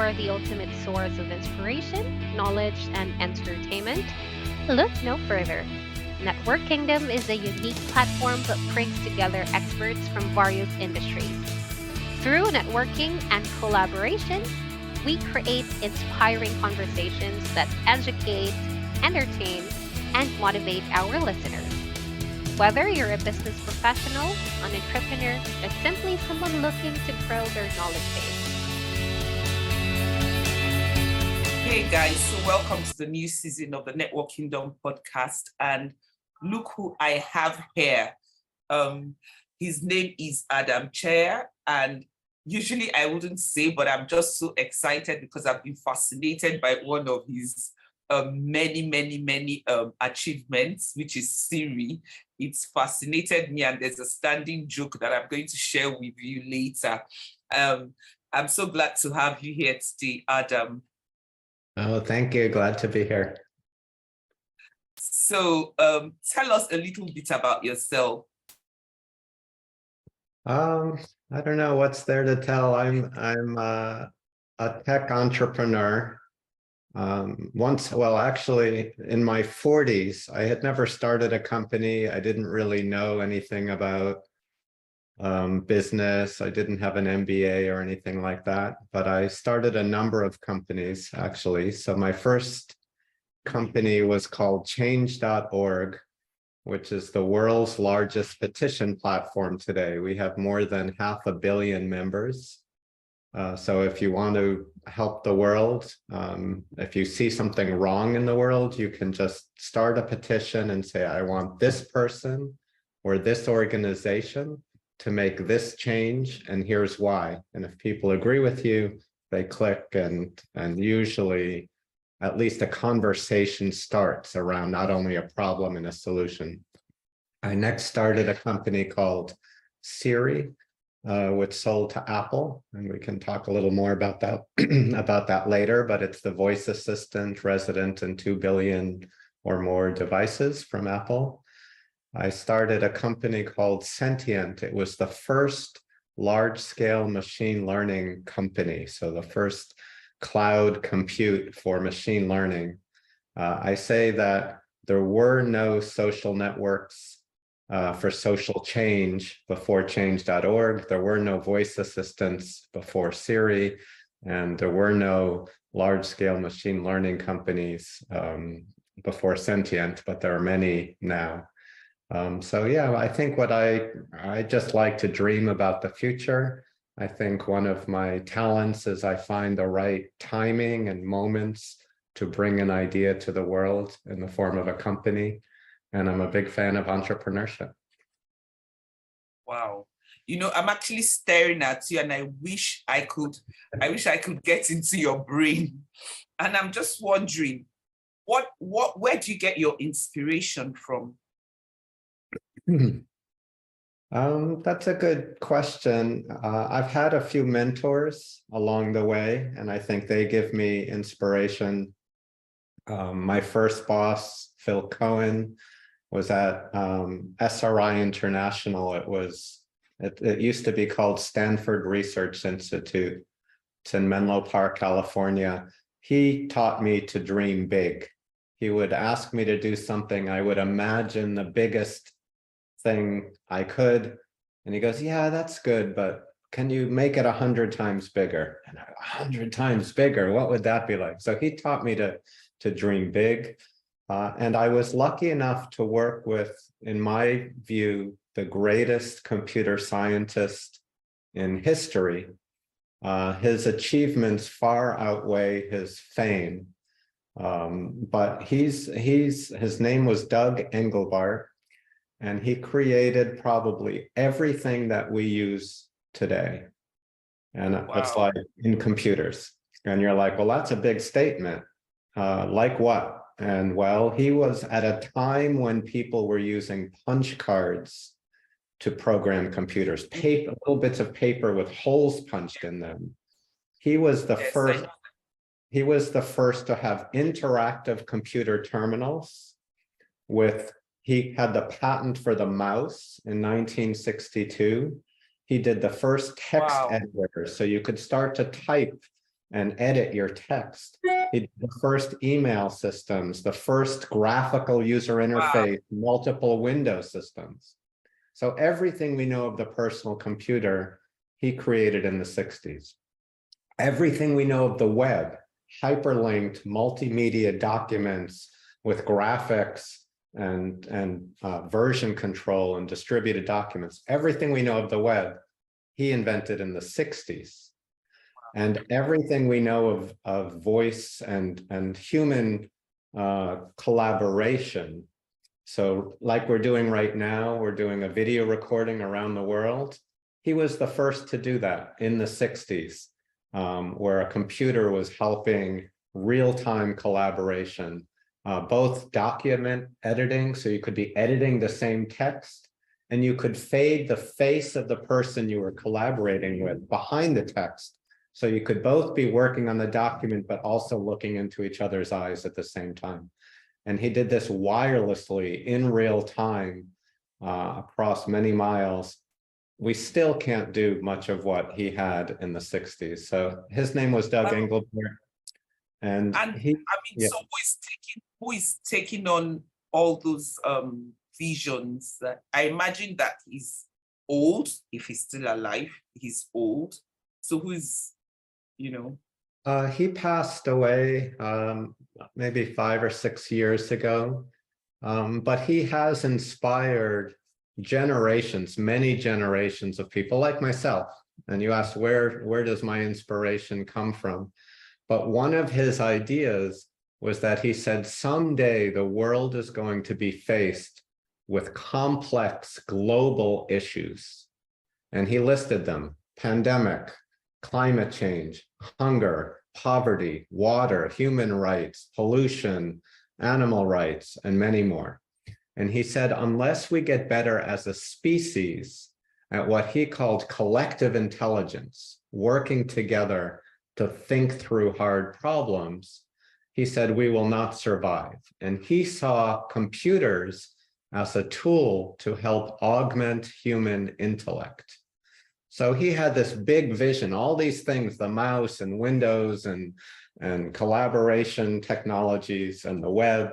for the ultimate source of inspiration, knowledge, and entertainment, look no further. Network Kingdom is a unique platform that brings together experts from various industries. Through networking and collaboration, we create inspiring conversations that educate, entertain, and motivate our listeners. Whether you're a business professional, an entrepreneur, or simply someone looking to grow their knowledge base. Hey guys, so welcome to the new season of the NetworKingdom Podcast. And look who I have here. His name is Adam Cheyer, and usually I wouldn't say, but I'm just so excited because I've been fascinated by one of his many achievements, which is Siri. It's fascinated me, and there's a standing joke that I'm going to share with you later. I'm so glad to have you here today, Adam. Oh, thank you. Glad to be here. So tell us a little bit about yourself. I don't know what's there to tell. I'm a tech entrepreneur. Actually, in my 40s, I had never started a company. I didn't really know anything about business. I didn't have an MBA or anything like that, but I started a number of companies, actually. So my first company was called change.org, which is the world's largest petition platform today. We have more than 500 million members. So if you want to help the world, if you see something wrong in the world, you can just start a petition and say, I want this person or this organization to make this change, and here's why. And if people agree with you, they click, and usually at least a conversation starts around not only a problem and a solution. I next started a company called Siri, which sold to Apple, and we can talk a little more about that about that later, but it's the voice assistant resident in 2 billion or more devices from Apple. I started a company called Sentient. It was the first large-scale machine learning company, so the first cloud compute for machine learning. I say that there were no social networks for social change before change.org. There were no voice assistants before Siri, and there were no large-scale machine learning companies before Sentient, but there are many now. So yeah, I think what I just like to dream about the future. I think one of my talents is I find the right timing and moments to bring an idea to the world in the form of a company. And I'm a big fan of entrepreneurship. Wow. You know, I'm actually staring at you, and I wish I could get into your brain. And I'm just wondering, where do you get your inspiration from? That's a good question. I've had a few mentors along the way, and I think they give me inspiration. My first boss, Phil Cohen, was at SRI International. It used to be called Stanford Research Institute. It's in Menlo Park, California. He taught me to dream big. He would ask me to do something. I would imagine the biggest thing I could, and he goes, yeah, that's good, but can you make it 100 times bigger? And 100 times bigger, what would that be like? So he taught me to dream big, and I was lucky enough to work with, in my view, the greatest computer scientist in history. His achievements far outweigh his fame, but his name was Doug Engelbart. And he created probably everything that we use today. And it's like in computers. And you're like, well, that's a big statement. Like what? And well, he was at a time when people were using punch cards to program computers, little bits of paper with holes punched in them. He was the first. He was the first to have interactive computer terminals he had the patent for the mouse in 1962. He did the first text editor, so you could start to type and edit your text. He did the first email systems, the first graphical user interface, multiple window systems. So everything we know of the personal computer, he created in the 60s. Everything we know of the web, hyperlinked multimedia documents with graphics and version control and distributed documents, everything we know of the web, he invented in the 60s. And everything we know of voice and human collaboration. So like we're doing right now, we're doing a video recording around the world. He was the first to do that in the 60s, where a computer was helping real-time collaboration, both document editing, so you could be editing the same text, and you could fade the face of the person you were collaborating with behind the text. So you could both be working on the document, but also looking into each other's eyes at the same time. And he did this wirelessly in real time across many miles. We still can't do much of what he had in the 60s. So his name was Doug Engelbart. And he, yeah. So who is taking on all those visions? I imagine that he's old. If he's still alive, he's old. So who's, he passed away maybe 5 or 6 years ago, but he has inspired generations, many generations of people like myself. And you asked, where does my inspiration come from? But one of his ideas was that he said, someday the world is going to be faced with complex global issues. And he listed them: pandemic, climate change, hunger, poverty, water, human rights, pollution, animal rights, and many more. And he said, unless we get better as a species at what he called collective intelligence, working together to think through hard problems, he said, we will not survive. And he saw computers as a tool to help augment human intellect. So he had this big vision, all these things, the mouse and Windows and collaboration technologies and the web,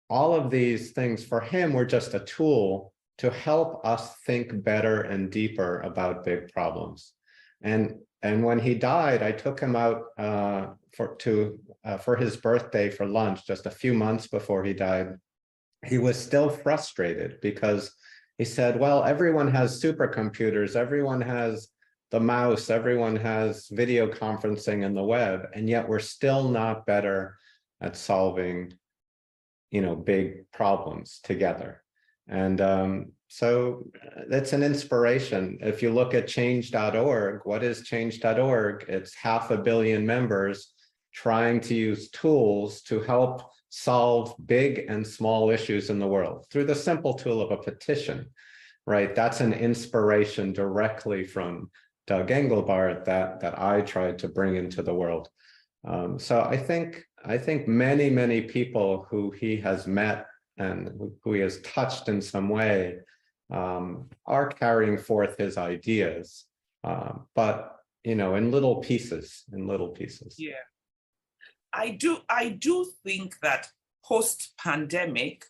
all of these things for him were just a tool to help us think better and deeper about big problems. And when he died, I took him out for his birthday for lunch just a few months before he died. He was still frustrated because he said, well, everyone has supercomputers, everyone has the mouse, everyone has video conferencing and the web, and yet we're still not better at solving, big problems together. And so that's an inspiration. If you look at change.org, what is change.org? It's 500 million members trying to use tools to help solve big and small issues in the world through the simple tool of a petition, right? That's an inspiration directly from Doug Engelbart that I tried to bring into the world. So I think many, many people who he has met and who he has touched in some way are carrying forth his ideas, but in little pieces, Yeah. I do think that post-pandemic,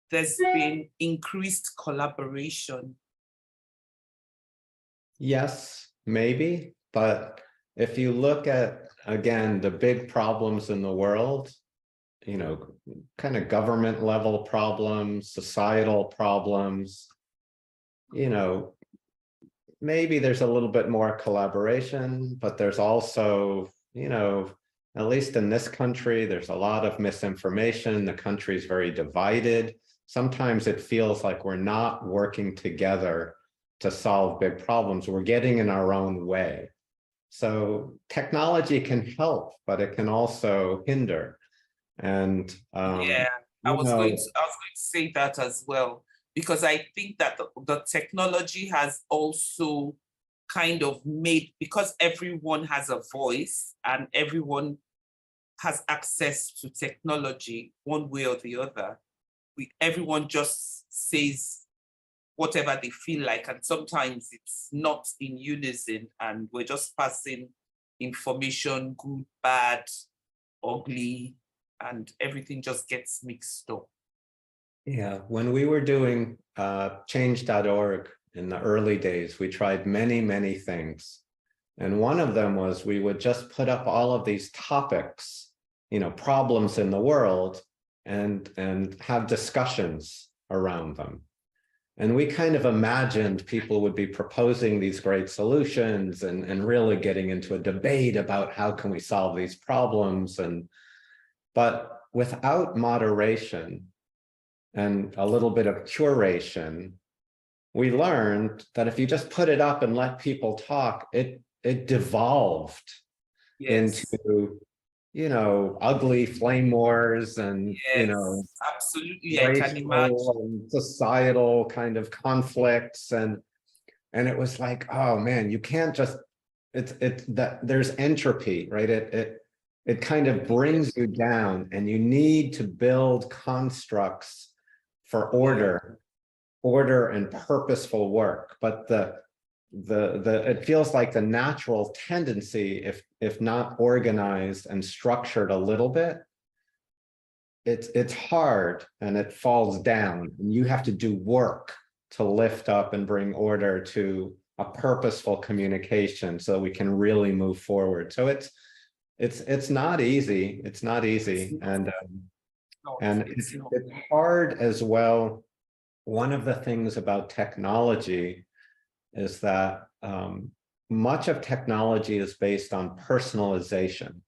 there's been increased collaboration. Yes, maybe, but if you look at, again, the big problems in the world, kind of government level problems, societal problems, maybe there's a little bit more collaboration, but there's also, at least in this country, there's a lot of misinformation. The country is very divided. Sometimes it feels like we're not working together to solve big problems. We're getting in our own way. So technology can help, but it can also hinder. And I was going to say that as well, because I think that the technology has also kind of made, because everyone has a voice and everyone has access to technology one way or the other. Everyone just says whatever they feel like, and sometimes it's not in unison, and we're just passing information, good, bad, ugly, and everything just gets mixed up. Yeah, when we were doing change.org in the early days, we tried many, many things. And one of them was we would just put up all of these topics, problems in the world, and have discussions around them. And we kind of imagined people would be proposing these great solutions and really getting into a debate about how can we solve these problems. But without moderation and a little bit of curation, we learned that if you just put it up and let people talk, it devolved into ugly flame wars and absolutely, I can imagine. And societal kind of conflicts, and it was like, oh man, you can't just that there's entropy, right? It kind of brings you down, and you need to build constructs for order and purposeful work. But it feels like the natural tendency, if not organized and structured a little bit, it's hard and it falls down, and you have to do work to lift up and bring order to a purposeful communication so we can really move forward. So it's not easy. It's not easy. And it's hard as well. One of the things about technology is that much of technology is based on personalization.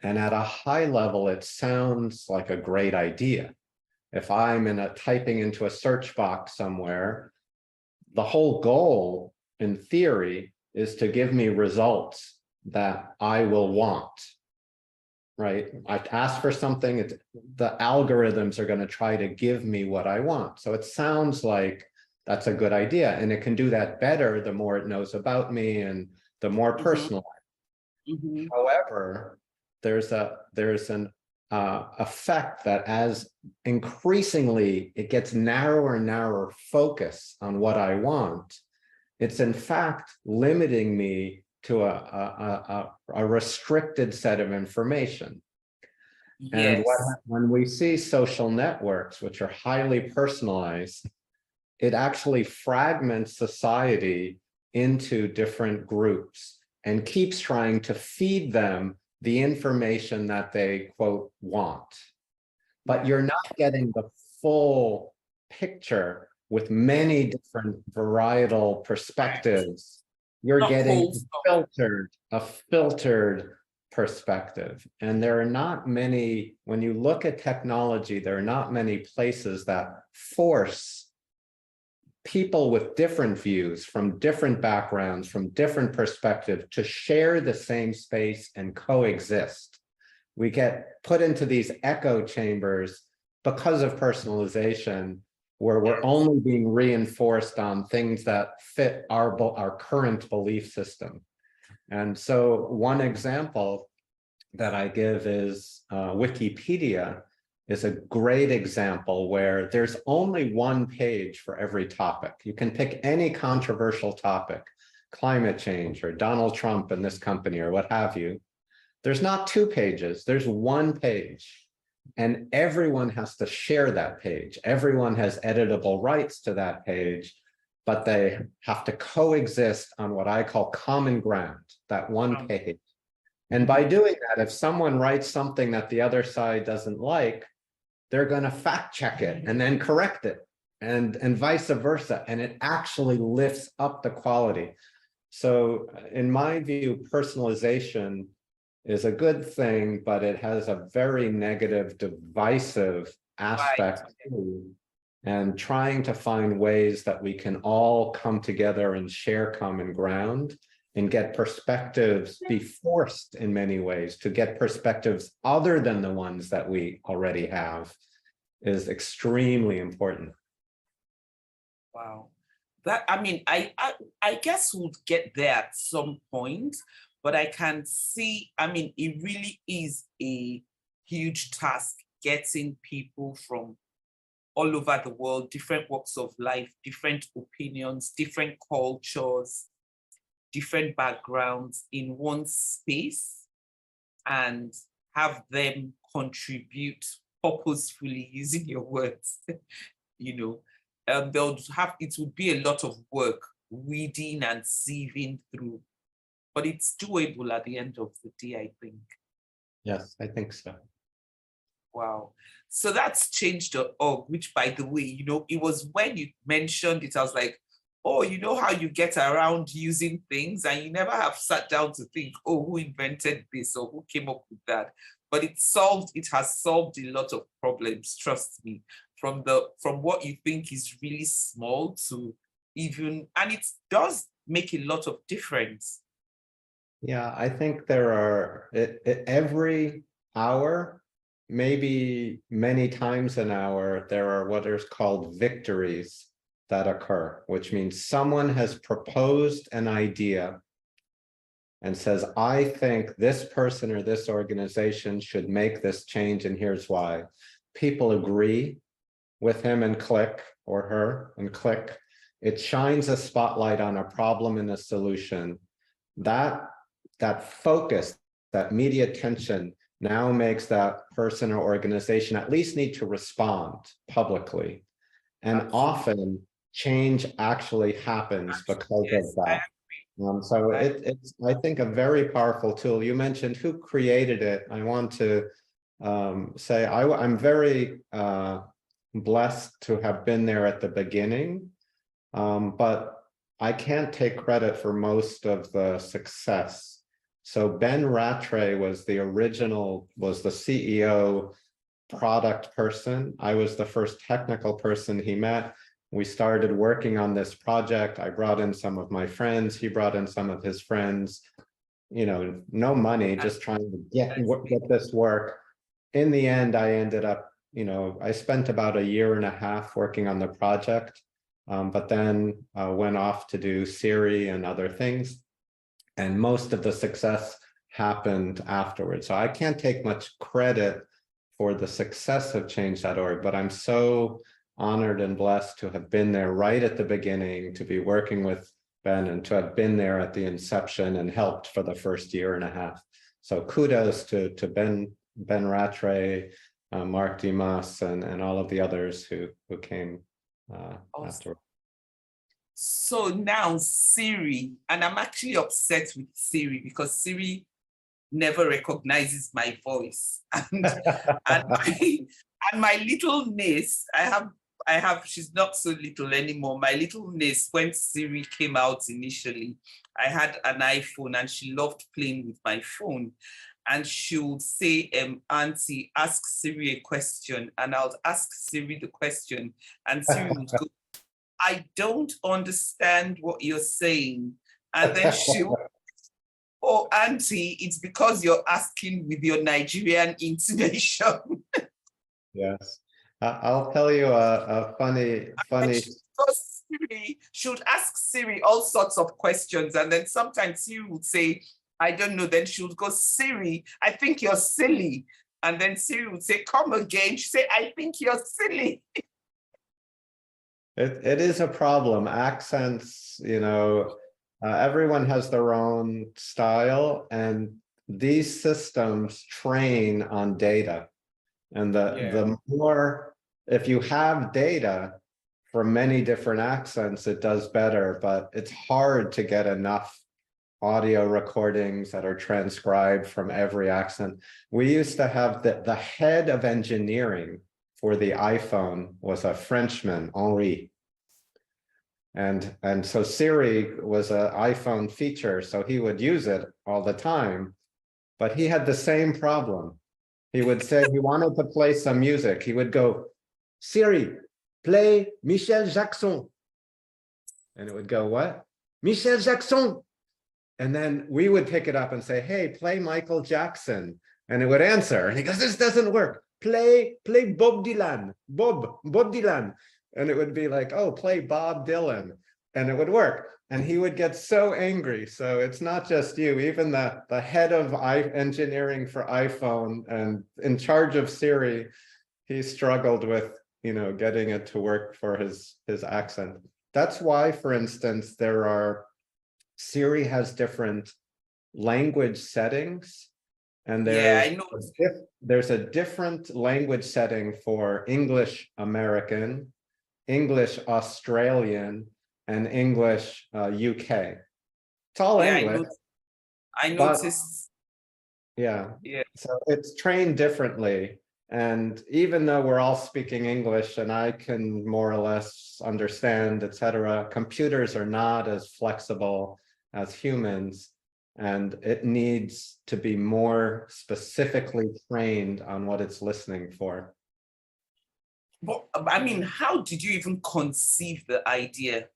And at a high level, it sounds like a great idea. If I'm typing into a search box somewhere, the whole goal, in theory, is to give me results that I will want, right? I ask for something, the algorithms are going to try to give me what I want. So it sounds like that's a good idea, and it can do that better the more it knows about me and the more personalized. However, there's an effect that as increasingly it gets narrower and narrower focus on what I want, it's in fact limiting me to a restricted set of information. And when we see social networks, which are highly personalized, it actually fragments society into different groups and keeps trying to feed them the information that they, quote, want. But you're not getting the full picture with many different varietal perspectives. You're getting a filtered perspective. And there are not many, when you look at technology, there are not many places that force people with different views, from different backgrounds, from different perspectives, to share the same space and coexist. We get put into these echo chambers because of personalization, where we're only being reinforced on things that fit our current belief system. And so one example that I give is Wikipedia is a great example where there's only one page for every topic. You can pick any controversial topic, climate change or Donald Trump and this company or what have you. There's not two pages, there's one page. And everyone has to share that page. Everyone has editable rights to that page, but they have to coexist on what I call common ground, that one page. And by doing that, if someone writes something that the other side doesn't like, they're going to fact check it and then correct it, and vice versa. And it actually lifts up the quality. So in my view, personalization is a good thing, but it has a very negative, divisive aspect too. And trying to find ways that we can all come together and share common ground and get perspectives, be forced in many ways to get perspectives other than the ones that we already have, is extremely important. Wow. I guess we'll get there at some point, but I can see, it really is a huge task getting people from all over the world, different walks of life, different opinions, different cultures, different backgrounds in one space and have them contribute purposefully, using your words, it would be a lot of work weeding and sieving through, but it's doable at the end of the day, I think. Yes, I think so. Wow. So that's change.org, which, by the way, it was when you mentioned it, I was like, oh, you know how you get around using things and you never have sat down to think, oh, who invented this or who came up with that? But it has solved a lot of problems, trust me, from what you think is really small to and it does make a lot of difference. Yeah, I think there are every hour, maybe many times an hour, there are what are called victories that occur, which means someone has proposed an idea and says, I think this person or this organization should make this change, and here's why. People agree with him and click, or her and click. It shines a spotlight on a problem and a solution. That focus, that media attention now makes that person or organization at least need to respond publicly. And often change actually happens because of that. So it's, I think, a very powerful tool. You mentioned who created it. I want to say I'm very blessed to have been there at the beginning, but I can't take credit for most of the success. So Ben Rattray was the CEO product person. I was the first technical person he met. We started working on this project. I brought in some of my friends. He brought in some of his friends. No money, just trying to get this work. In the end, I ended up, I spent about a year and a half working on the project, but then went off to do Siri and other things. And most of the success happened afterwards. So I can't take much credit for the success of change.org, but I'm so honored and blessed to have been there right at the beginning, to be working with Ben and to have been there at the inception and helped for the first year and a half. So kudos to Ben Rattray, Mark Dimas, and all of the others who came after. So now Siri, and I'm actually upset with Siri because Siri never recognizes my voice. And my little niece, I have, she's not so little anymore. My little niece, when Siri came out initially, I had an iPhone and she loved playing with my phone. And she would say, Auntie, ask Siri a question. And I'll ask Siri the question. And Siri would go, I don't understand what you're saying. And then she would, oh, Auntie, it's because you're asking with your Nigerian intonation. Yes. I'll tell you a funny. She would ask Siri all sorts of questions. And then sometimes Siri would say, I don't know. Then she would go, Siri, I think you're silly. And then Siri would say, come again. She'd say, I think you're silly. It is a problem. Accents, everyone has their own style, and these systems train on data. And the more, if you have data from many different accents, it does better, but it's hard to get enough audio recordings that are transcribed from every accent. We used to have the head of engineering for the iPhone was a Frenchman, Henri. And so Siri was an iPhone feature, so he would use it all the time, but he had the same problem. He would say he wanted to play some music. He would go, Siri, play Michel Jackson. And it would go, what? Michel Jackson. And then we would pick it up and say, hey, play Michael Jackson. And it would answer. And he goes, this doesn't work. Play Bob Dylan, Bob Dylan. And it would be like, oh, play Bob Dylan. And it would work. And he would get so angry. So it's not just you, even the head of engineering for iPhone and in charge of Siri, he struggled with, getting it to work for his accent. That's why, for instance, there are Siri has different language settings, and Yeah, I know. there's a different language setting for English American, English Australian, and English UK. It's all Yeah, English, I but noticed. yeah, Yeah. so it's trained differently. And even though we're all speaking English and I can more or less understand, etc., computers are not as flexible as humans, and it needs to be more specifically trained on what it's listening for. But I mean, how did you even conceive the idea?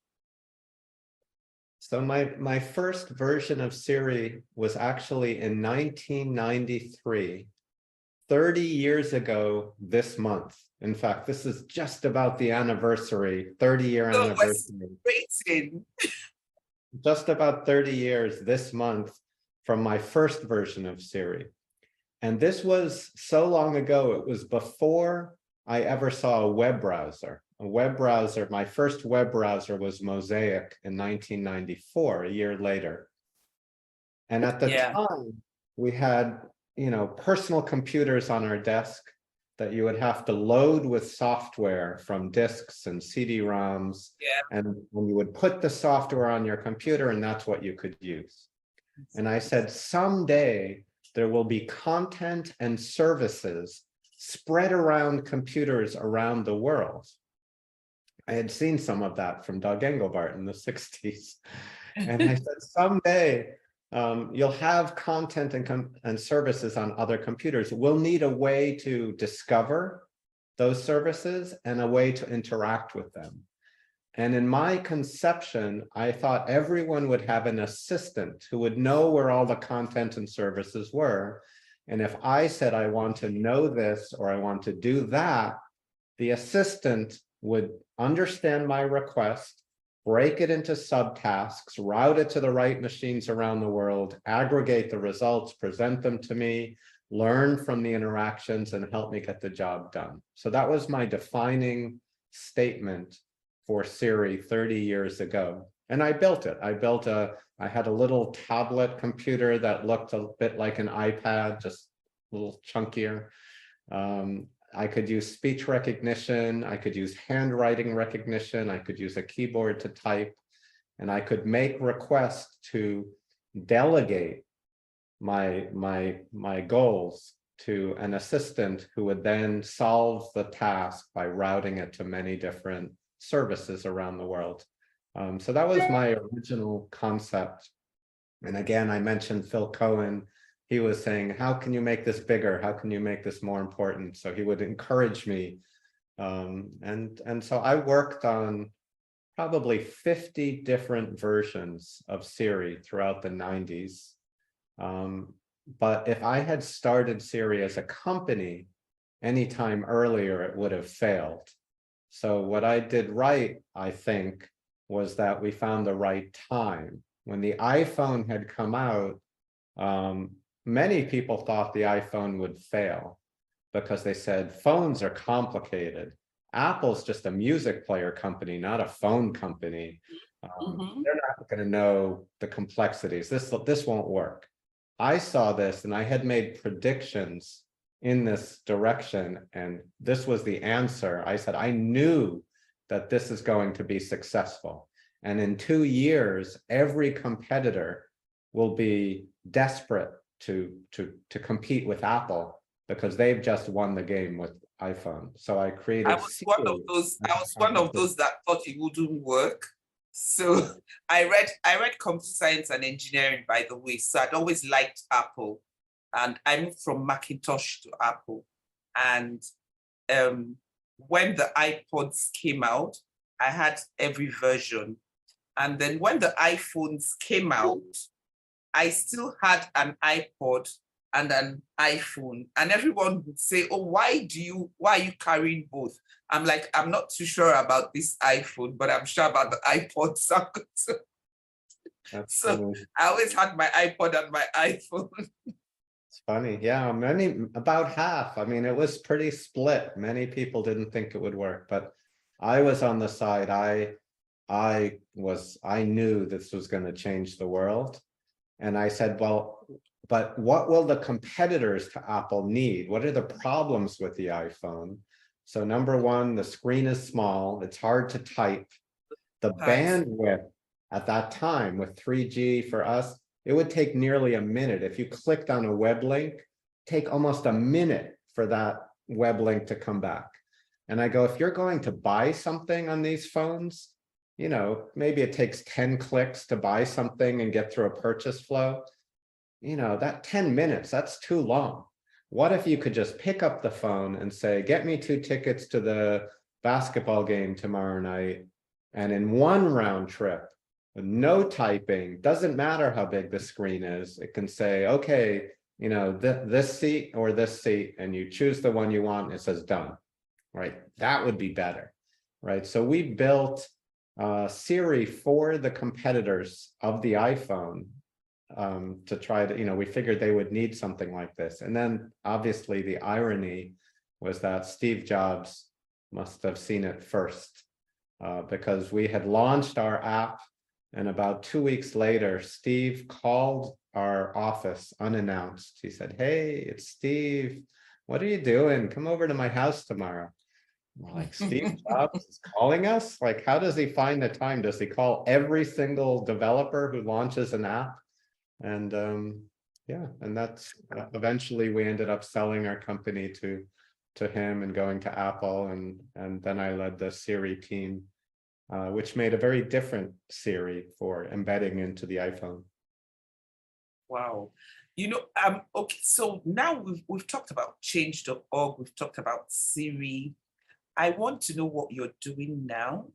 So my first version of Siri was actually in 1993, 30 years ago this month. In fact, this is just about the anniversary, 30-year So anniversary. waiting. Just about 30 years this month from my first version of Siri. And this was so long ago, it was before I ever saw a web browser. A web browser, my first web browser was Mosaic in 1994, a year later. And at the time, we had, personal computers on our desk that you would have to load with software from disks and CD-ROMs. And when you would put the software on your computer, and that's what you could use. And I said, someday there will be content and services spread around computers around the world. I had seen some of that from Doug Engelbart in the 60s. And I said, someday you'll have content and services on other computers. We'll need a way to discover those services and a way to interact with them. And in my conception, I thought everyone would have an assistant who would know where all the content and services were. And if I said, I want to know this, or I want to do that, the assistant would understand my request, break it into subtasks, route it to the right machines around the world, aggregate the results, present them to me, learn from the interactions, and help me get the job done. So that was my defining statement for Siri 30 years ago. And I built it. I had a little tablet computer that looked a bit like an iPad, just a little chunkier. I could use speech recognition, I could use handwriting recognition, I could use a keyboard to type, and I could make requests to delegate my goals to an assistant who would then solve the task by routing it to many different services around the world. So that was my original concept. And again, I mentioned Phil Cohen. He was saying, how can you make this bigger? How can you make this more important? So he would encourage me. And so I worked on probably 50 different versions of Siri throughout the 90s. But if I had started Siri as a company anytime earlier, it would have failed. So what I did right, I think, was that we found the right time. When the iPhone had come out, many people thought the iPhone would fail because they said phones are complicated. Apple's just a music player company, not a phone company. They're not going to know the complexities. This won't work. I saw this and I had made predictions in this direction, and this was the answer. I said, I knew that this is going to be successful. And in 2 years, every competitor will be desperate to compete with Apple because they've just won the game with iPhone. So I created. I was one of those that thought it wouldn't work. So I read computer science and engineering, by the way. So I'd always liked Apple, and I moved from Macintosh to Apple. And when the iPods came out, I had every version. And then when the iPhones came out, I still had an iPod and an iPhone. And everyone would say, oh, why are you carrying both? I'm like, I'm not too sure about this iPhone, but I'm sure about the iPod. So I always had my iPod and my iPhone. It's funny. Yeah, about half. I mean, it was pretty split. Many people didn't think it would work, but I was on the side. I knew this was going to change the world. And I said, well, but what will the competitors to Apple need? What are the problems with the iPhone? So number one, the screen is small. It's hard to type. The bandwidth at that time with 3G for us, it would take nearly a minute. If you clicked on a web link, take almost a minute for that web link to come back. And I go, if you're going to buy something on these phones, you know, maybe it takes 10 clicks to buy something and get through a purchase flow. You know, that 10 minutes, that's too long. What if you could just pick up the phone and say, get me 2 tickets to the basketball game tomorrow night, and in one round trip, with no typing, doesn't matter how big the screen is, it can say, okay, you know, this seat or this seat, and you choose the one you want, and it says done, right? That would be better, right? So we built Siri for the competitors of the iPhone to try to, you know, we figured they would need something like this. And then obviously the irony was that Steve Jobs must have seen it first because we had launched our app, and about 2 weeks later, Steve called our office unannounced. He said, hey, it's Steve. What are you doing? Come over to my house tomorrow. We're like, Steve Jobs is calling us? Like, how does he find the time? Does he call every single developer who launches an app? And yeah, and that's eventually we ended up selling our company to him and going to Apple, and then I led the Siri team, which made a very different Siri for embedding into the iPhone. Wow. You know, okay, so now we've talked about change.org, we've talked about Siri. I want to know what you're doing now.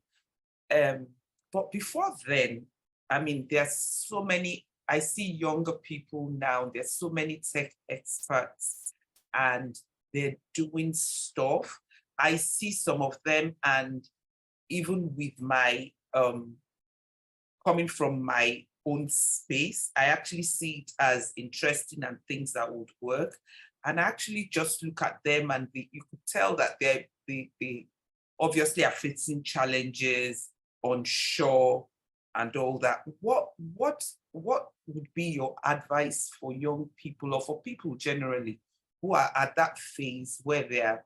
But before then, I mean, there's so many, I see younger people now, there's so many tech experts and they're doing stuff. I see some of them, and even with my, coming from my own space, I actually see it as interesting and things that would work. And I actually just look at them and you could tell that they obviously are facing challenges, unsure, and all that. What would be your advice for young people, or for people generally who are at that phase where they're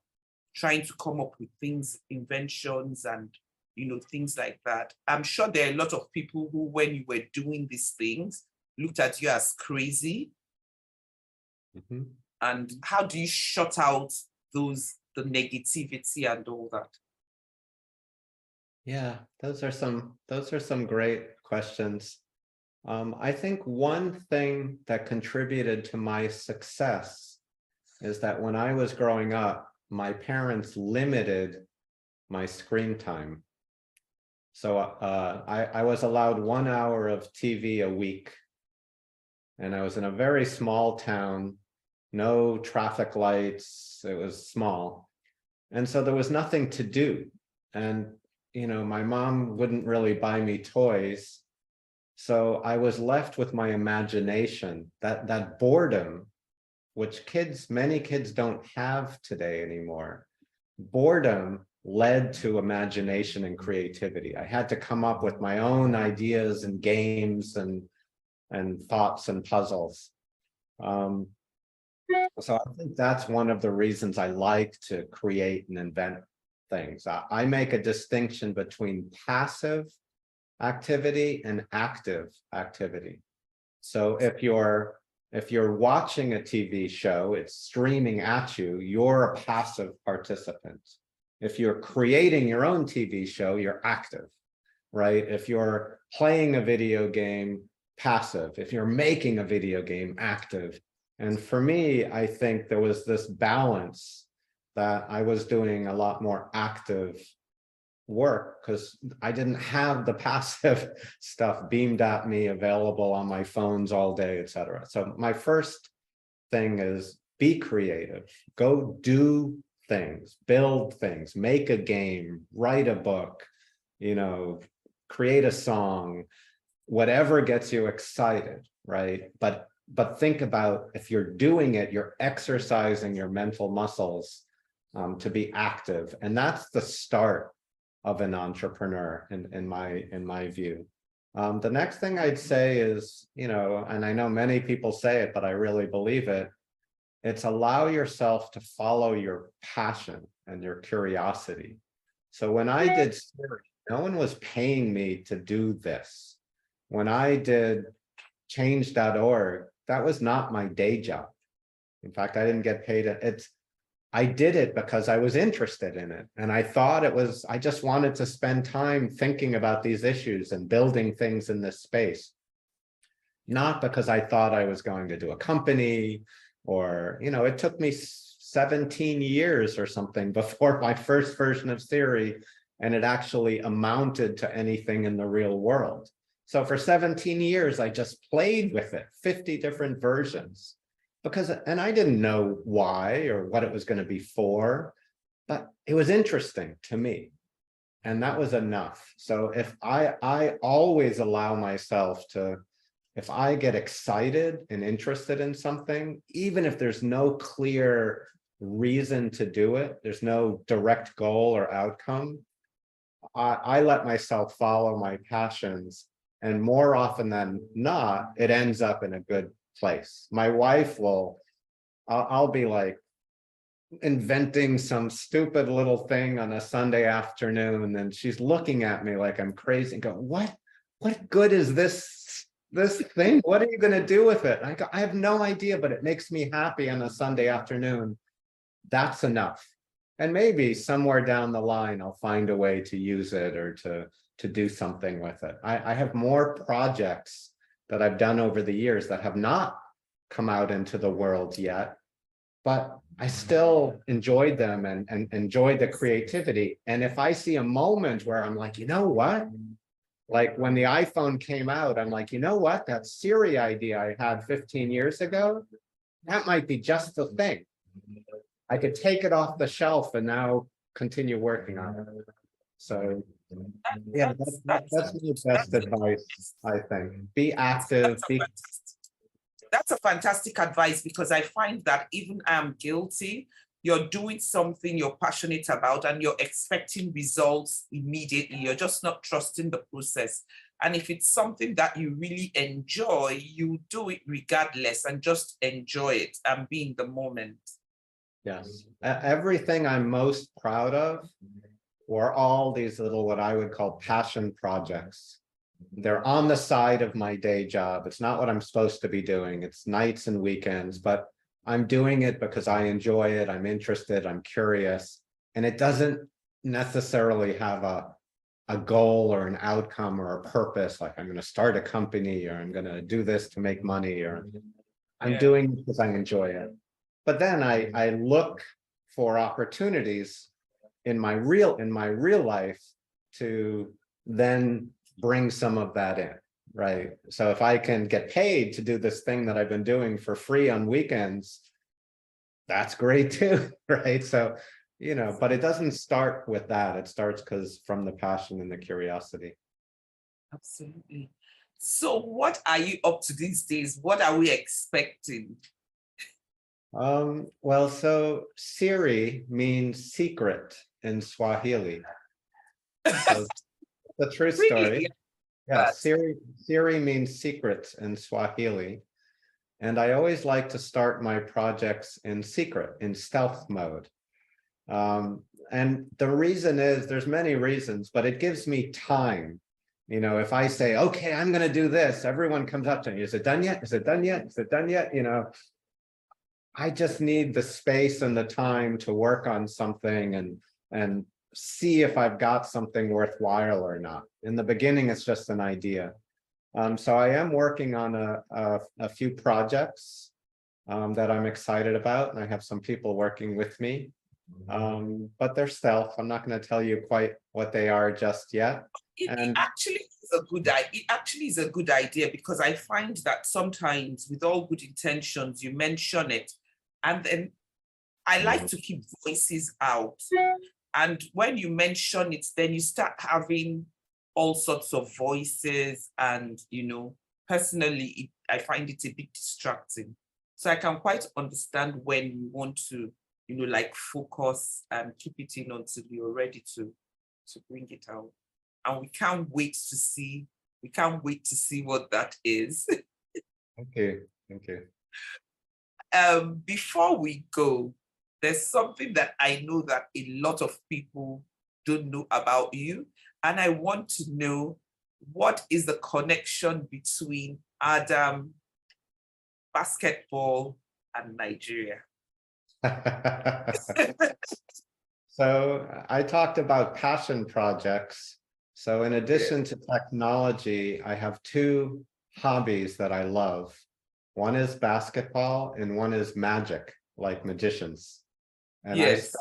trying to come up with things, inventions, and you know, things like that? I'm sure there are a lot of people who, when you were doing these things, looked at you as crazy. Mm-hmm. And how do you shut out the negativity and all that? Yeah, those are some great questions. I think one thing that contributed to my success is that when I was growing up, my parents limited my screen time. So I was allowed 1 hour of TV a week, and I was in a very small town, no traffic lights, it was small. And so there was nothing to do. And, you know, my mom wouldn't really buy me toys. So I was left with my imagination, that boredom, which many kids don't have today anymore. Boredom led to imagination and creativity. I had to come up with my own ideas and games and thoughts and puzzles. So I think that's one of the reasons I like to create and invent things. I make a distinction between passive activity and active activity. So if you're watching a TV show, it's streaming at you, you're a passive participant. If you're creating your own TV show, you're active, right? If you're playing a video game, passive. If you're making a video game, active. And for me, I think there was this balance that I was doing a lot more active work because I didn't have the passive stuff beamed at me available on my phones all day, etc. So my first thing is be creative, go do things, build things, make a game, write a book, you know, create a song, whatever gets you excited, right? But think about, if you're doing it, you're exercising your mental muscles to be active. And that's the start of an entrepreneur in my view. The next thing I'd say is, and I know many people say it, but I really believe it, it's allow yourself to follow your passion and your curiosity. So when I did Siri, no one was paying me to do this. When I did change.org, that was not my day job. In fact, I didn't get paid. I did it because I was interested in it. And I thought I just wanted to spend time thinking about these issues and building things in this space. Not because I thought I was going to do a company or, it took me 17 years or something before my first version of Siri, and it actually amounted to anything in the real world. So for 17 years, I just played with it, 50 different versions. And I didn't know why or what it was going to be for, but it was interesting to me. And that was enough. So if I always allow myself to, if I get excited and interested in something, even if there's no clear reason to do it, there's no direct goal or outcome, I let myself follow my passions. And more often than not, it ends up in a good place. My wife I'll be like inventing some stupid little thing on a Sunday afternoon, and she's looking at me like I'm crazy and go, what good is this thing? What are you going to do with it? I go, I have no idea, but it makes me happy on a Sunday afternoon. That's enough. And maybe somewhere down the line, I'll find a way to use it or to do something with it. I have more projects that I've done over the years that have not come out into the world yet, but I still enjoyed them and enjoyed the creativity. And if I see a moment where I'm like, you know what? Like when the iPhone came out, I'm like, you know what? That Siri idea I had 15 years ago, that might be just the thing. I could take it off the shelf and now continue working on it. So yeah, that's my best advice, I think. Be active. That's a fantastic advice, because I find that even I'm guilty. You're doing something you're passionate about and you're expecting results immediately. You're just not trusting the process. And if it's something that you really enjoy, you do it regardless and just enjoy it and be in the moment. Yes. Everything I'm most proud of were all these little, what I would call passion projects. They're on the side of my day job. It's not what I'm supposed to be doing. It's nights and weekends, but I'm doing it because I enjoy it. I'm interested. I'm curious. And it doesn't necessarily have a goal or an outcome or a purpose. Like I'm going to start a company or I'm going to do this to make money, or I'm doing it because I enjoy it. But then I look for opportunities in my real life to then bring some of that in, right? So if I can get paid to do this thing that I've been doing for free on weekends, that's great too, right? So, but it doesn't start with that. It starts from the passion and the curiosity. Absolutely. So what are you up to these days? What are we expecting? Well, so Siri means secret in Swahili. So the true story. Yeah, Siri means secret in Swahili. And I always like to start my projects in secret, in stealth mode. And the reason is, there's many reasons, but it gives me time. If I say, okay, I'm going to do this, everyone comes up to me. Is it done yet? Is it done yet? Is it done yet? I just need the space and the time to work on something and see if I've got something worthwhile or not. In the beginning, it's just an idea. So I am working on a few projects that I'm excited about, and I have some people working with me. But they're stealth. I'm not going to tell you quite what they are just yet. It actually is a good idea, because I find that sometimes, with all good intentions, you mention it, and then I like to keep voices out. And when you mention it, then you start having all sorts of voices, and personally, I find it a bit distracting. So I can quite understand when you want to, like focus and keep it in until you're ready to to bring it out. And we can't wait to see what that is. Thank you. Thank you. Before we go, there's something that I know that a lot of people don't know about you. And I want to know, what is the connection between Adam, basketball, and Nigeria? So I talked about passion projects. So in addition to technology, I have two hobbies that I love. One is basketball and one is magic, like magicians. And Yes.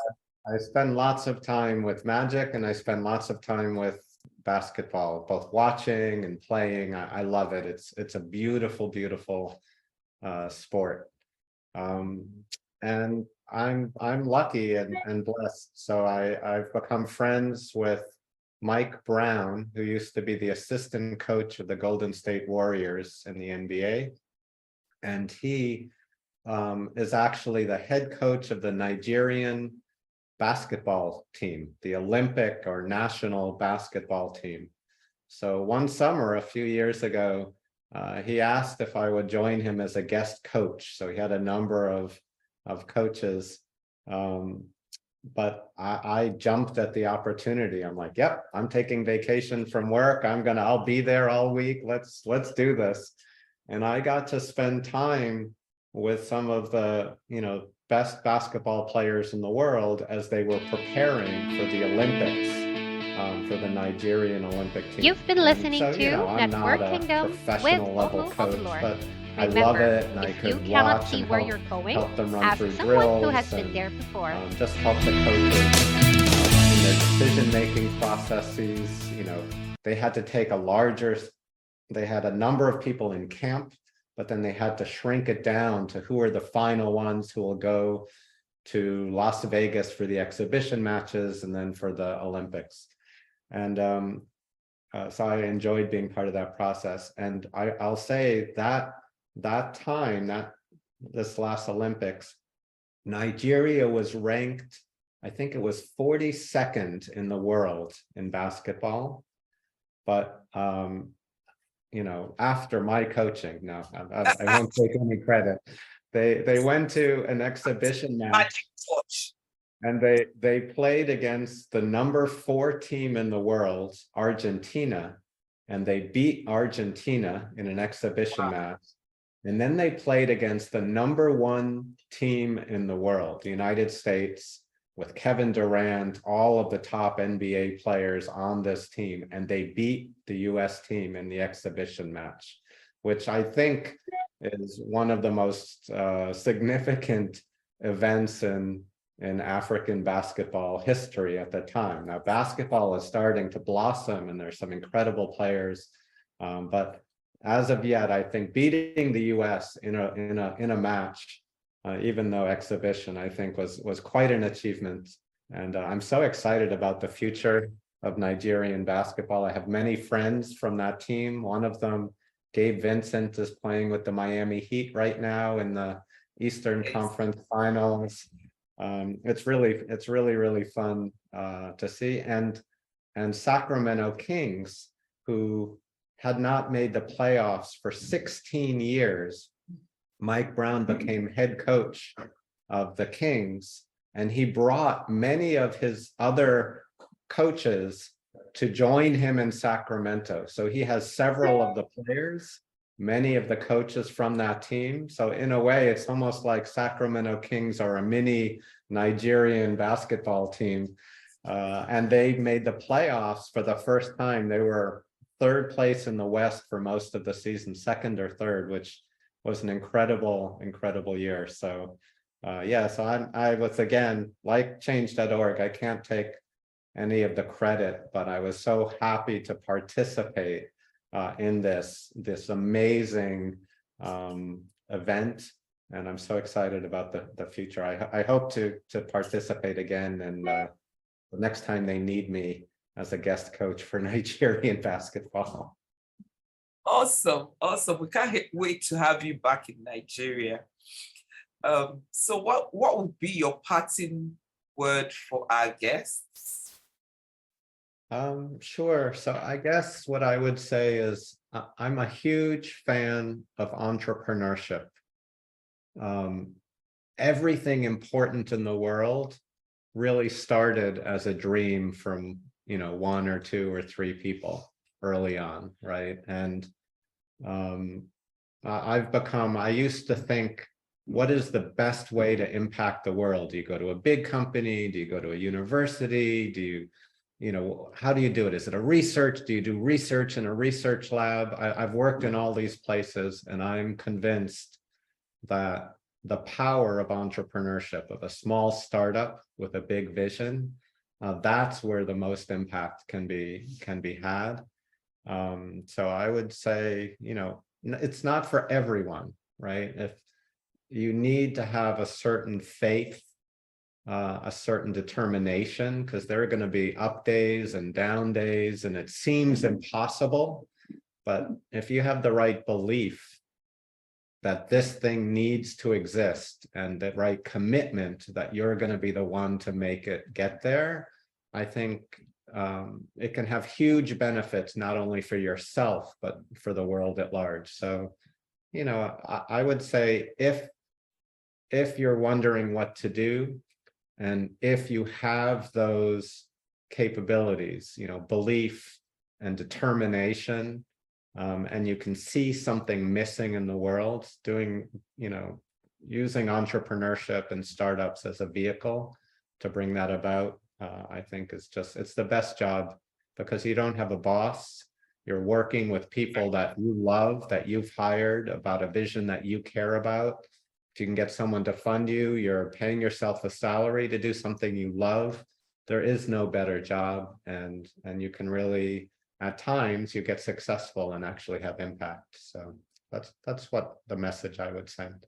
I spend lots of time with magic and I spend lots of time with basketball, both watching and playing. I love it. It's a beautiful, beautiful sport. And I'm lucky and blessed. So I've become friends with Mike Brown, who used to be the assistant coach of the Golden State Warriors in the NBA. And he is actually the head coach of the Nigerian basketball team, the Olympic or national basketball team. So one summer, a few years ago, he asked if I would join him as a guest coach. So he had a number of coaches, but I jumped at the opportunity. I'm like, yep, I'm taking vacation from work. I'll be there all week. Let's do this. And I got to spend time with some of the, best basketball players in the world as they were preparing for the Olympics, for the Nigerian Olympic team. You've been listening to I'm not a NetworKingdom professional with level Omo coach, Oblor. but I love Remember, it, and I if you could cannot watch see and where help, you're going, help them run ask through someone drills who has been and there before. just help the coaches in their decision-making processes. They had to take they had a number of people in camp, but then they had to shrink it down to who are the final ones who will go to Las Vegas for the exhibition matches and then for the Olympics. And so I enjoyed being part of that process. And I'll say that this last Olympics, Nigeria was ranked, I think it was 42nd in the world in basketball. But after my coaching, no, I won't take any credit. They went to an exhibition match, and they played against the number 4 team in the world, Argentina, and they beat Argentina in an exhibition match. And then they played against the number 1 team in the world, the United States, with Kevin Durant, all of the top NBA players on this team, and they beat the US team in the exhibition match, which I think is one of the most significant events in African basketball history at the time. Now, basketball is starting to blossom, and there's some incredible players, but as of yet, I think beating the US in a match, even though exhibition, I think was quite an achievement. And I'm so excited about the future of Nigerian basketball. I have many friends from that team. One of them, Gabe Vincent, is playing with the Miami Heat right now in the Eastern Conference Finals. It's really fun to see. And Sacramento Kings, who had not made the playoffs for 16 years, Mike Brown became head coach of the Kings, and he brought many of his other coaches to join him in Sacramento. So he has several of the players, many of the coaches from that team. So in a way, it's almost like Sacramento Kings are a mini Nigerian basketball team. And they made the playoffs for the first time. They were 3rd place in the West for most of the season, 2nd or 3rd, which was an incredible year. So so I was, again, like change.org, I can't take any of the credit, but I was so happy to participate in this amazing event, and I'm so excited about the future. I hope to participate again, and the next time they need me as a guest coach for Nigerian basketball. Awesome. We can't wait to have you back in Nigeria. So what would be your parting word for our guests? Sure. So I guess what I would say is I'm a huge fan of entrepreneurship. Um, Everything important in the world really started as a dream from, one or two or three people early on, right? And um, I used to think, what is the best way to impact the world? Do you go to a big company? Do you go to a university? How do you do it? Is it a research? Do you do research in a research lab? I've worked in all these places, and I'm convinced that the power of entrepreneurship, of a small startup with a big vision, that's where the most impact can be had. So I would say, it's not for everyone, right? If you need to have a certain faith, a certain determination, because there are going to be up days and down days, and it seems impossible. But if you have the right belief that this thing needs to exist and the right commitment that you're going to be the one to make it get there, I think it can have huge benefits, not only for yourself, but for the world at large. So, I would say if you're wondering what to do, and if you have those capabilities, belief and determination, and you can see something missing in the world, using entrepreneurship and startups as a vehicle to bring that about, I think it's the best job, because you don't have a boss. You're working with people that you love, that you've hired, about a vision that you care about. If you can get someone to fund you, you're paying yourself a salary to do something you love. There is no better job, and you can really, at times, you get successful and actually have impact. So that's what the message I would send.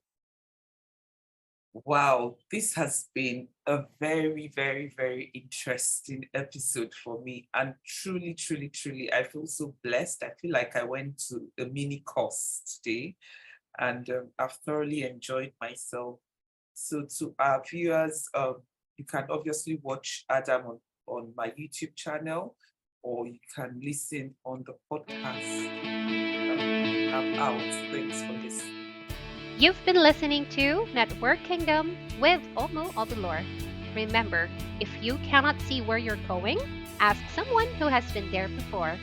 Wow, this has been a very, very, very interesting episode for me. And truly, truly, truly, I feel so blessed. I feel like I went to a mini course today, and I've thoroughly enjoyed myself. So to our viewers, you can obviously watch Adam on my YouTube channel, or you can listen on the podcast. I'm out. Thanks for this. You've been listening to Network Kingdom with Omo Obilor. Remember, if you cannot see where you're going, ask someone who has been there before.